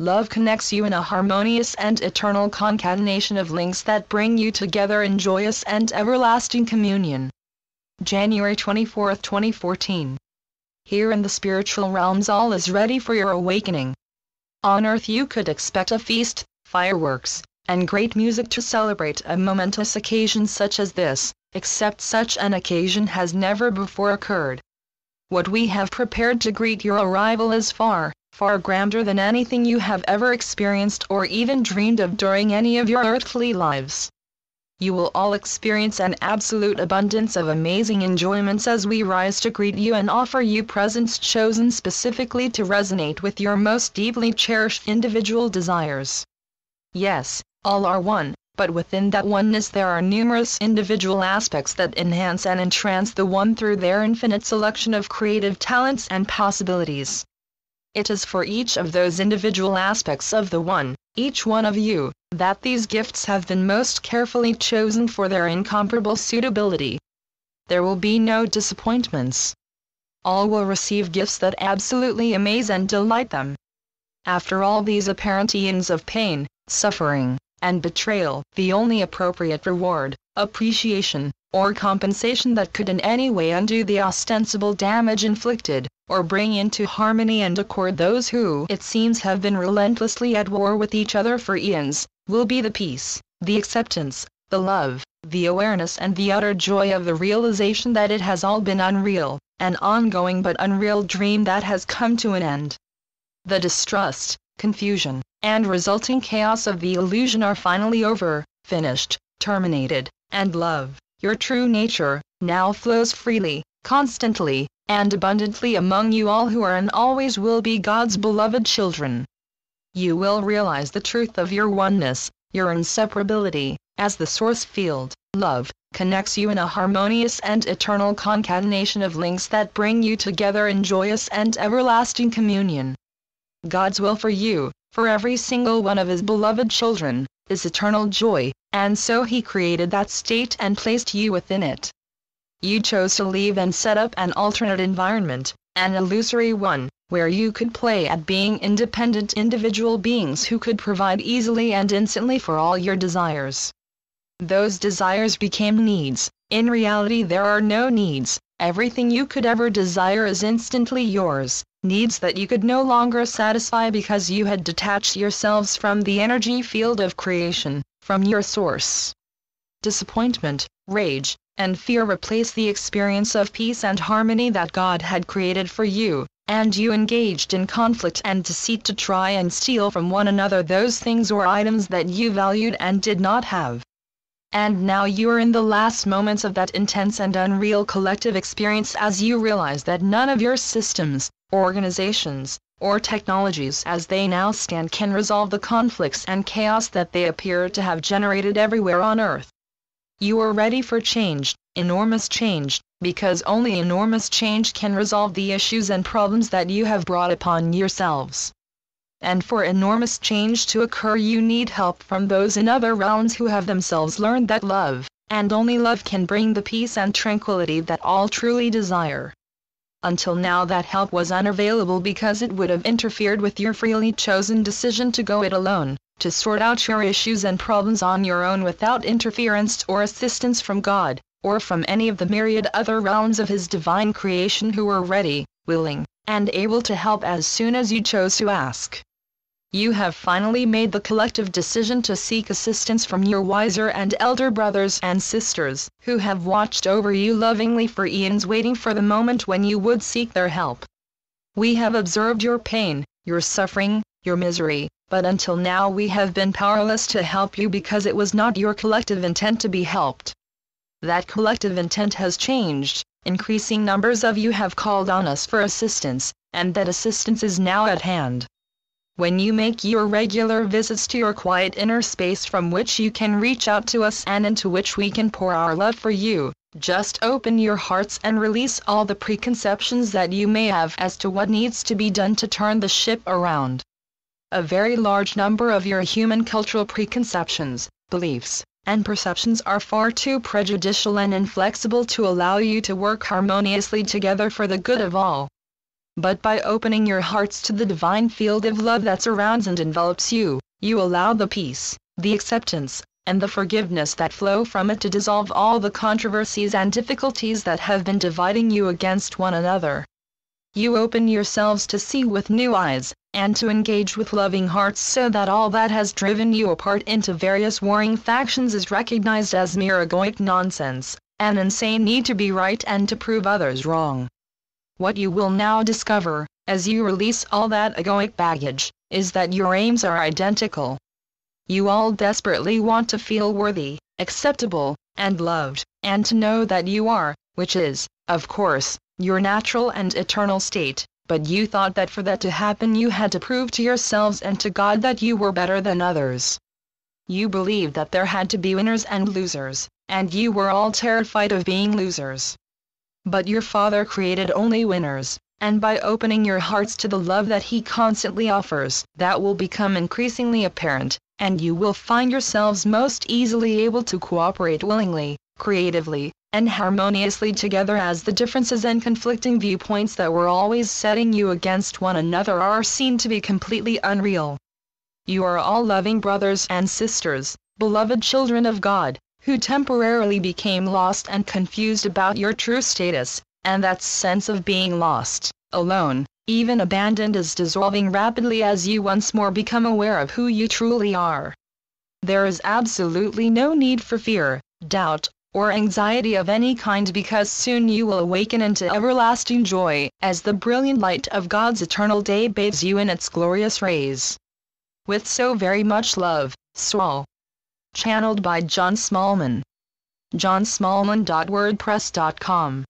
Love connects you in a harmonious and eternal concatenation of links that bring you together in joyous and everlasting communion. January 24, 2014. Here in the spiritual realms all is ready for your awakening. On earth you could expect a feast, fireworks, and great music to celebrate a momentous occasion such as this, except such an occasion has never before occurred. What we have prepared to greet your arrival is far, far grander than anything you have ever experienced or even dreamed of during any of your earthly lives. You will all experience an absolute abundance of amazing enjoyments as we rise to greet you and offer you presents chosen specifically to resonate with your most deeply cherished individual desires. Yes, all are one, but within that oneness there are numerous individual aspects that enhance and entrance the one through their infinite selection of creative talents and possibilities. It is for each of those individual aspects of the one, each one of you, that these gifts have been most carefully chosen for their incomparable suitability. There will be no disappointments. All will receive gifts that absolutely amaze and delight them. After all these apparent eons of pain, suffering, and betrayal, the only appropriate reward, appreciation, or compensation that could in any way undo the ostensible damage inflicted, or bring into harmony and accord those who, it seems, have been relentlessly at war with each other for eons, will be the peace, the acceptance, the love, the awareness and the utter joy of the realization that it has all been unreal, an ongoing but unreal dream that has come to an end. The distrust, confusion, and resulting chaos of the illusion are finally over, finished, terminated, and love, your true nature, now flows freely, constantly, and abundantly among you all who are and always will be God's beloved children. You will realize the truth of your oneness, your inseparability, as the source field, love, connects you in a harmonious and eternal concatenation of links that bring you together in joyous and everlasting communion. God's will for you, for every single one of His beloved children, is eternal joy, and so He created that state and placed you within it. You chose to leave and set up an alternate environment, an illusory one, where you could play at being independent individual beings who could provide easily and instantly for all your desires. Those desires became needs. In reality there are no needs, everything you could ever desire is instantly yours, needs that you could no longer satisfy because you had detached yourselves from the energy field of creation, from your source. Disappointment, rage, and fear replaced the experience of peace and harmony that God had created for you, and you engaged in conflict and deceit to try and steal from one another those things or items that you valued and did not have. And now you are in the last moments of that intense and unreal collective experience as you realize that none of your systems, organizations, or technologies as they now stand can resolve the conflicts and chaos that they appear to have generated everywhere on earth. You are ready for change, enormous change, because only enormous change can resolve the issues and problems that you have brought upon yourselves. And for enormous change to occur you need help from those in other realms who have themselves learned that love, and only love can bring the peace and tranquility that all truly desire. Until now that help was unavailable because it would have interfered with your freely chosen decision to go it alone, to sort out your issues and problems on your own without interference or assistance from God, or from any of the myriad other realms of His divine creation who were ready, willing, and able to help as soon as you chose to ask. You have finally made the collective decision to seek assistance from your wiser and elder brothers and sisters, who have watched over you lovingly for eons waiting for the moment when you would seek their help. We have observed your pain, your suffering, your misery, but until now we have been powerless to help you because it was not your collective intent to be helped. That collective intent has changed, increasing numbers of you have called on us for assistance, and that assistance is now at hand. When you make your regular visits to your quiet inner space from which you can reach out to us and into which we can pour our love for you, just open your hearts and release all the preconceptions that you may have as to what needs to be done to turn the ship around. A very large number of your human cultural preconceptions, beliefs, and perceptions are far too prejudicial and inflexible to allow you to work harmoniously together for the good of all. But by opening your hearts to the divine field of love that surrounds and envelops you, you allow the peace, the acceptance, and the forgiveness that flow from it to dissolve all the controversies and difficulties that have been dividing you against one another. You open yourselves to see with new eyes, and to engage with loving hearts so that all that has driven you apart into various warring factions is recognized as mere egoic nonsense, an insane need to be right and to prove others wrong. What you will now discover, as you release all that egoic baggage, is that your aims are identical. You all desperately want to feel worthy, acceptable, and loved, and to know that you are, which is, of course, your natural and eternal state, but you thought that for that to happen you had to prove to yourselves and to God that you were better than others. You believed that there had to be winners and losers, and you were all terrified of being losers. But your Father created only winners, and by opening your hearts to the love that He constantly offers, that will become increasingly apparent, and you will find yourselves most easily able to cooperate willingly, creatively, and harmoniously together as the differences and conflicting viewpoints that were always setting you against one another are seen to be completely unreal. You are all loving brothers and sisters, beloved children of God, who temporarily became lost and confused about your true status, and that sense of being lost, alone, even abandoned is dissolving rapidly as you once more become aware of who you truly are. There is absolutely no need for fear, doubt, or anxiety of any kind because soon you will awaken into everlasting joy, as the brilliant light of God's eternal day bathes you in its glorious rays. With so very much love, Saul. Channeled by John Smallman. johnsmallman.wordpress.com